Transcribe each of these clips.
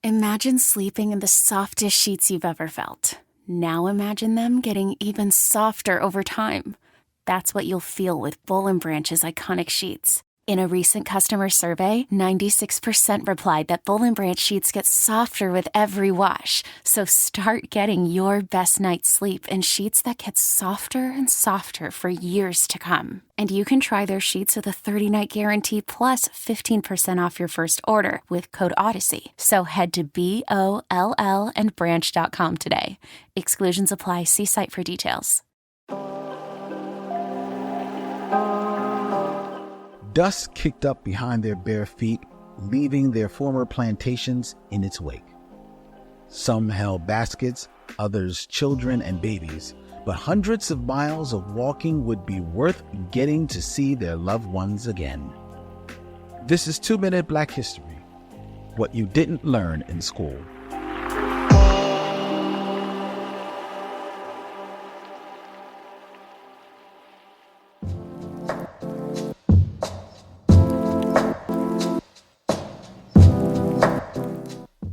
Imagine sleeping in the softest sheets you've ever felt. Now imagine them getting even softer over time. That's what you'll feel with Boll & Branch's iconic sheets. In a recent customer survey, 96% replied that Boll & Branch sheets get softer with every wash. So start getting your best night's sleep in sheets that get softer and softer for years to come. And you can try their sheets with a 30-night guarantee plus 15% off your first order with code Odyssey. So head to BOLLandbranch.com today. Exclusions apply. See site for details. Dust kicked up behind their bare feet, leaving their former plantations in its wake. Some held baskets, others children and babies, but hundreds of miles of walking would be worth getting to see their loved ones again. This is 2 Minute Black History, what you didn't learn in school.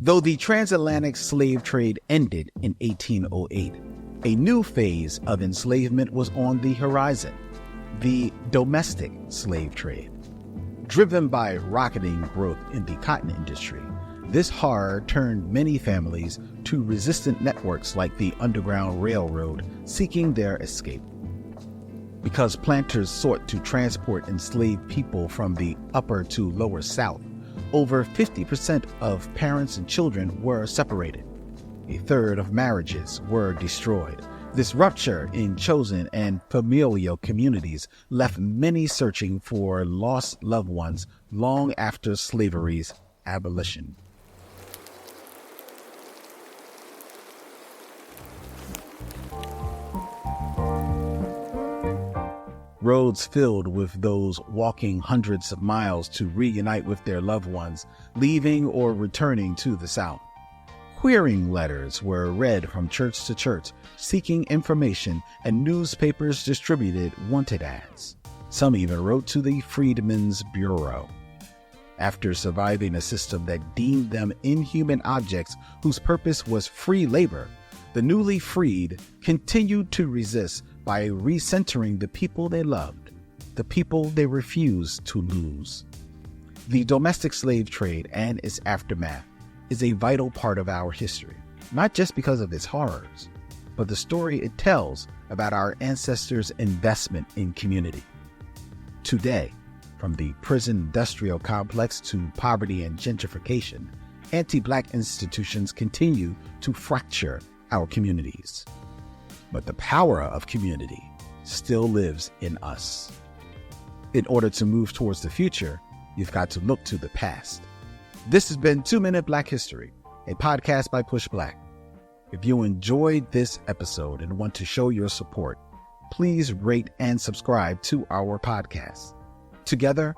Though the transatlantic slave trade ended in 1808, a new phase of enslavement was on the horizon, the domestic slave trade. Driven by rocketing growth in the cotton industry, this horror turned many families to resistant networks like the Underground Railroad, seeking their escape. Because planters sought to transport enslaved people from the upper to lower South, over 50% of parents and children were separated. A third of marriages were destroyed. This rupture in chosen and familial communities left many searching for lost loved ones long after slavery's abolition. Roads filled with those walking hundreds of miles to reunite with their loved ones, leaving or returning to the South. Querying letters were read from church to church, seeking information, and newspapers distributed wanted ads. Some even wrote to the Freedmen's Bureau. After surviving a system that deemed them inhuman objects whose purpose was free labor, the newly freed continued to resist by recentering the people they loved, the people they refused to lose. The domestic slave trade and its aftermath is a vital part of our history, not just because of its horrors, but the story it tells about our ancestors' investment in community. Today, from the prison industrial complex to poverty and gentrification, anti-Black institutions continue to fracture our communities. But the power of community still lives in us. In order to move towards the future, you've got to look to the past. This has been 2 Minute Black History, a podcast by Push Black. If you enjoyed this episode and want to show your support, please rate and subscribe to our podcast. Together,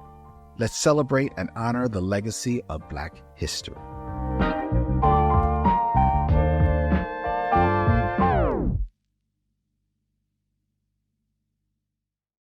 let's celebrate and honor the legacy of Black history.